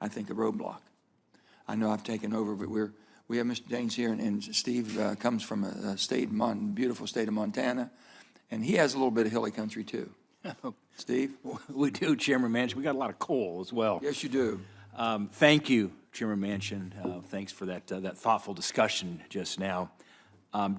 I think, a roadblock. I know I've taken over, but we have Mr. Daines here, and Steve comes from a beautiful state of Montana, and he has a little bit of hilly country too. Steve? We do, Chairman Manchin. We got a lot of coal as well. Yes, you do. Thank you, Chairman Manchin. Thanks for that thoughtful discussion just now.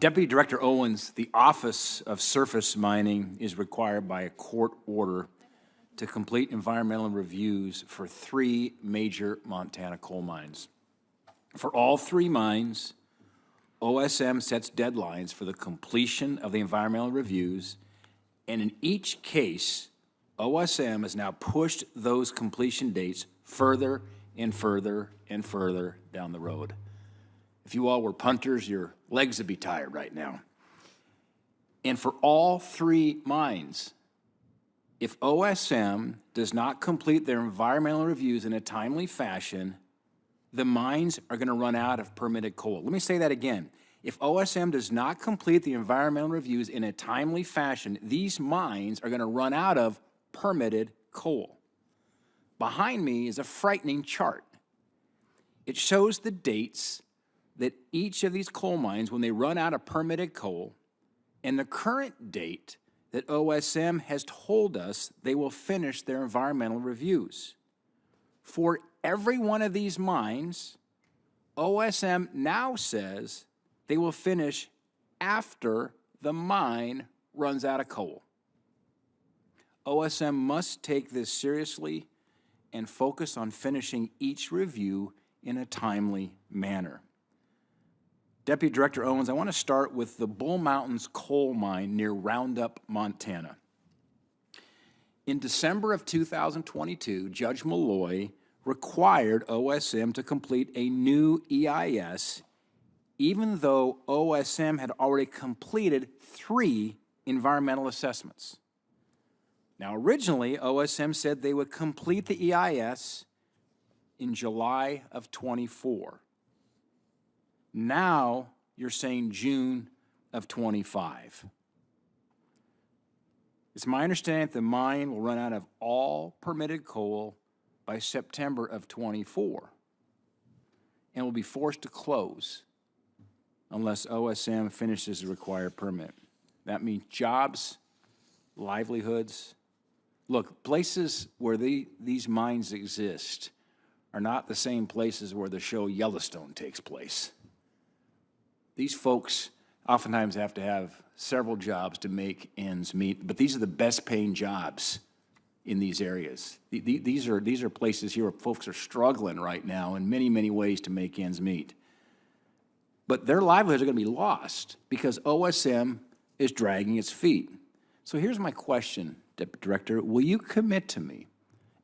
Deputy Director Owens, the Office of Surface Mining is required by a court order to complete environmental reviews for 3 major Montana coal mines. For all 3 mines, OSM sets deadlines for the completion of the environmental reviews, and in each case, OSM has now pushed those completion dates further and further and further down the road. If you all were punters, your legs would be tired right now. And for all 3 mines, if OSM does not complete their environmental reviews in a timely fashion, the mines are going to run out of permitted coal. Let me say that again. If OSM does not complete the environmental reviews in a timely fashion, these mines are going to run out of permitted coal. Behind me is a frightening chart. It shows the dates that each of these coal mines, when they run out of permitted coal, and the current date that OSM has told us they will finish their environmental reviews. For every one of these mines, OSM now says they will finish after the mine runs out of coal. OSM must take this seriously and focus on finishing each review in a timely manner. Deputy Director Owens, I want to start with the Bull Mountains coal mine near Roundup, Montana. In December of 2022, Judge Malloy required OSM to complete a new EIS, even though OSM had already completed 3 environmental assessments. Now, originally, OSM said they would complete the EIS in July of 24. Now, you're saying June of 25. It's my understanding that the mine will run out of all permitted coal by September of 24 and will be forced to close unless OSM finishes the required permit. That means jobs, livelihoods. Look, places where these mines exist are not the same places where the show Yellowstone takes place. These folks oftentimes have to have several jobs to make ends meet, but these are the best paying jobs in these areas. These are places here where folks are struggling right now in many, many ways to make ends meet. But their livelihoods are going to be lost because OSM is dragging its feet. So here's my question, Deputy Director. Will you commit to me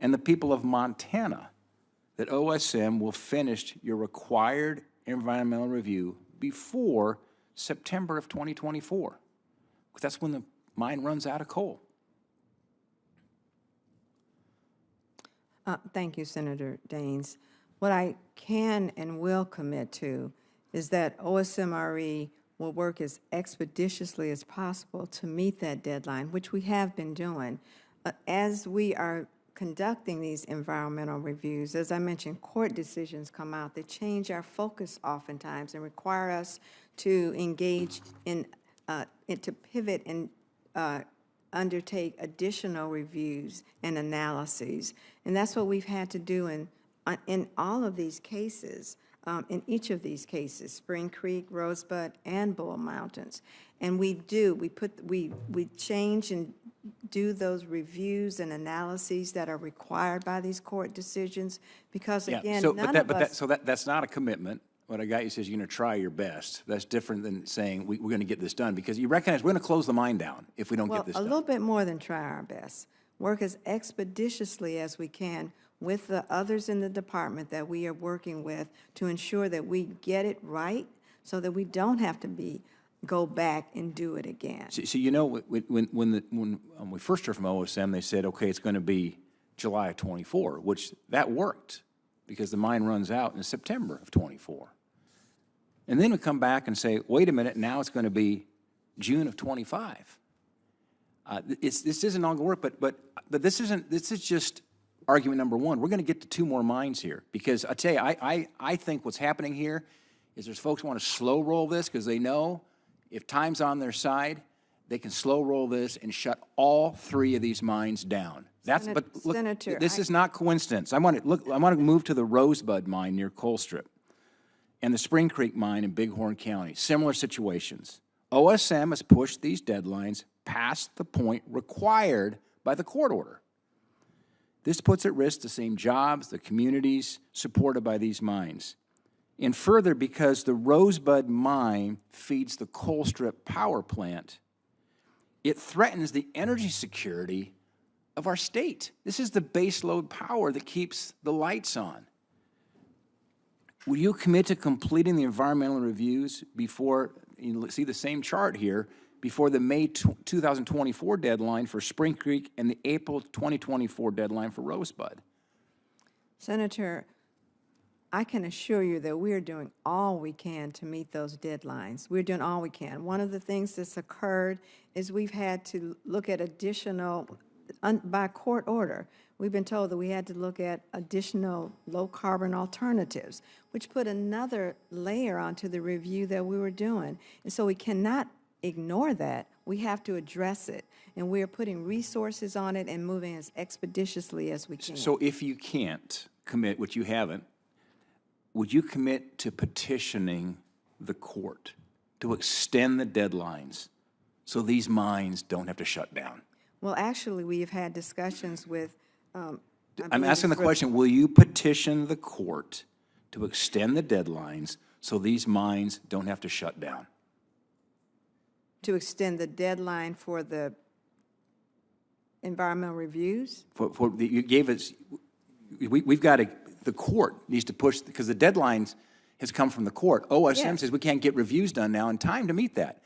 and the people of Montana that OSM will finish your required environmental review before September of 2024? Because that's when the mine runs out of coal. Thank you, Senator Daines. What I can and will commit to is that OSMRE will work as expeditiously as possible to meet that deadline, which we have been doing. As we are conducting these environmental reviews, as I mentioned, court decisions come out that change our focus oftentimes and require us to engage in, to pivot and undertake additional reviews and analyses. And that's what we've had to do in all of these cases, in each of these cases, Spring Creek, Rosebud, and Bull Mountains. And we change and do those reviews and analyses that are required by these court decisions because, again, that's not a commitment. What I got you says you're going to try your best. That's different than saying we're going to get this done because you recognize we're going to close the mine down if we don't get this done. A little bit more than try our best. Work as expeditiously as we can with the others in the department that we are working with to ensure that we get it right so that we don't have to go back and do it again. So you know, when we first heard from OSM, they said, okay, it's going to be July of 24, which that worked because the mine runs out in September of 24. And then we come back and say, wait a minute, now it's going to be June of 25. This isn't ongoing work, but this is just argument number one. We're going to get to 2 more mines here, because I tell you, I think what's happening here is there's folks who want to slow roll this because they know if time's on their side, they can slow roll this and shut all 3 of these mines down. But look, Senator, this is not coincidence. I want to move to the Rosebud mine near Colstrip and the Spring Creek mine in Bighorn County. Similar situations. OSM has pushed these deadlines past the point required by the court order. This puts at risk the same jobs, the communities supported by these mines. And further, because the Rosebud mine feeds the Colstrip power plant, it threatens the energy security of our state. This is the baseload power that keeps the lights on. Will you commit to completing the environmental reviews before, you see the same chart here, before the May 2024 deadline for Spring Creek and the April 2024 deadline for Rosebud? Senator, I can assure you that we're doing all we can to meet those deadlines. We're doing all we can. One of the things that's occurred is we've had to look at additional, by court order, we've been told that we had to look at additional low-carbon alternatives, which put another layer onto the review that we were doing. And so we cannot ignore that. We have to address it. And we're putting resources on it and moving as expeditiously as we can. So if you can't commit, which you haven't, would you commit to petitioning the court to extend the deadlines so these mines don't have to shut down? Well, actually, we have had discussions with, I'm asking the question, will you petition the court to extend the deadlines so these mines don't have to shut down? to extend the deadline for the environmental reviews? You gave us, we've got to, the court needs to push, because the deadlines has come from the court. OSM Yes. says we can't get reviews done now in time to meet that.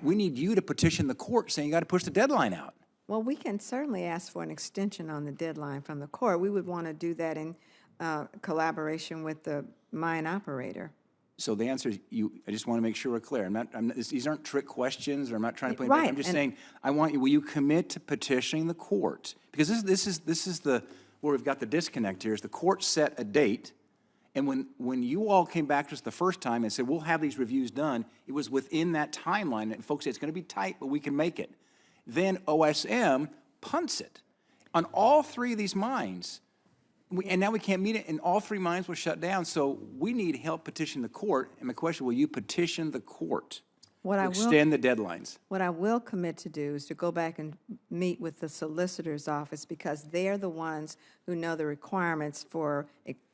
We need you to petition the court saying you got to push the deadline out. Well, we can certainly ask for an extension on the deadline from the court. We would want to do that in collaboration with the mine operator. So the answer is, I just want to make sure we're clear. These aren't trick questions, or I'm not trying to play. Right, I'm just and- saying, will you commit to petitioning the court? Because this is where we've got the disconnect here, is the court set a date, and when you all came back to us the first time and said, we'll have these reviews done, it was within that timeline, and folks said, it's going to be tight, but we can make it. Then OSM punts it. On all three of these mines, and now we can't meet it, and all three mines were shut down, so we need help petition the court. And my question, will you petition the court to extend the deadlines? What I will commit to do is to go back and meet with the solicitor's office, because they're the ones who know the requirements for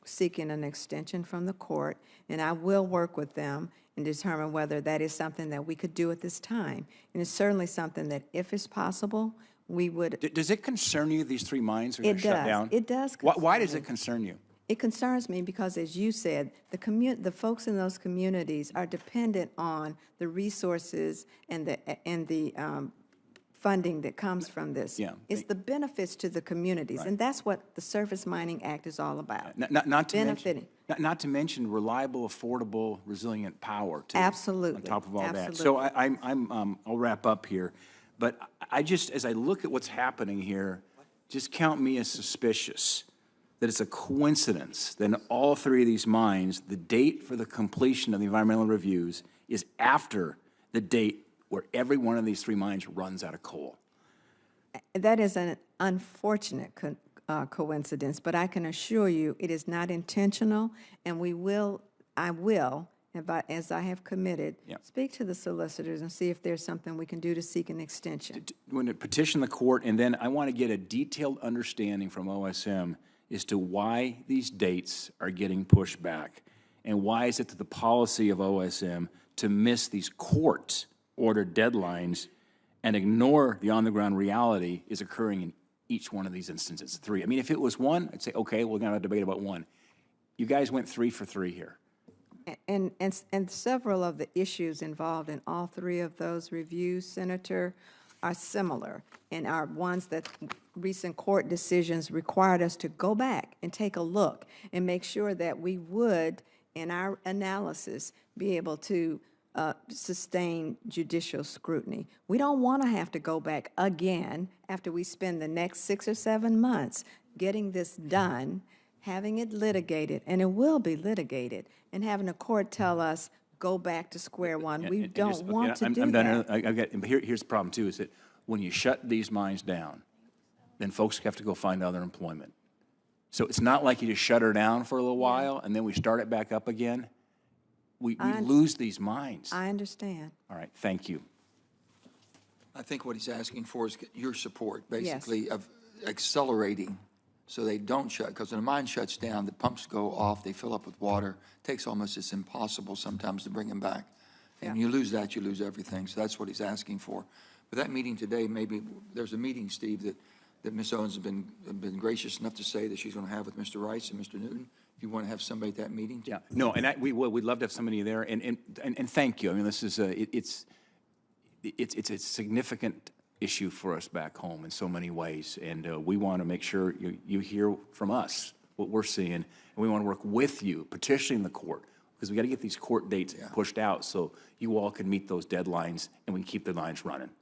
seeking an extension from the court, and I will work with them and determine whether that is something that we could do at this time. And it's certainly something that, if it's possible, we would. Does it concern you these three mines are going to shut down? It does. Why does it concern you? It concerns me because, as you said, the folks in those communities are dependent on the resources and the funding that comes from this. Yeah. It's the benefits to the communities, and that's what the Surface Mining Act is all about. Not to Benefiting. not to mention reliable, affordable, resilient power, too. Absolutely. On top of all that. Absolutely. So I'll wrap up here. But I just, as I look at what's happening here, just count me as suspicious that it's a coincidence that in all three of these mines, the date for the completion of the environmental reviews is after the date where every one of these three mines runs out of coal. That is an unfortunate coincidence, but I can assure you it is not intentional, and I will, as I have committed, Yeah. speak to the solicitors and see if there's something we can do to seek an extension. When to petition the court, and then I want to get a detailed understanding from OSM as to why these dates are getting pushed back, and why is it that the policy of OSM to miss these court-ordered deadlines and ignore the on-the-ground reality is occurring in each one of these instances. Three. I mean, if it was one, I'd say, okay, we're going to have a debate about one. You guys went 3 for 3 here. And several of the issues involved in all three of those reviews, Senator, are similar, and are ones that recent court decisions required us to go back and take a look and make sure that we would, in our analysis, be able to sustain judicial scrutiny. We don't want to have to go back again after we spend the next 6 or 7 months getting this done, having it litigated, and it will be litigated, and having a court tell us, go back to square one. We And don't just- want to I'm do done. that. I've got, here's the problem too, is that when you shut these mines down, then folks have to go find other employment. So it's not like you just shut her down for a little while and then we start it back up again. We lose these mines. I understand. All right, thank you. I think what he's asking for is your support, basically, of accelerating so they don't shut, because when a mine shuts down, the pumps go off, they fill up with water. It takes almost, it's impossible sometimes to bring them back. And Yeah. you lose that, you lose everything. So that's what he's asking for. But that meeting today, maybe, there's a meeting, Steve, that Ms. Owens has been gracious enough to say that she's going to have with Mr. Rice and Mr. Newton. If you want to have somebody at that meeting. Yeah, no, and we will, we'd love to have somebody there, and thank you. I mean, this is, it's a significant issue for us back home in so many ways, and we want to make sure you hear from us what we're seeing, and we want to work with you, petitioning the court, because we got to get these court dates pushed out so you all can meet those deadlines and we can keep the lines running.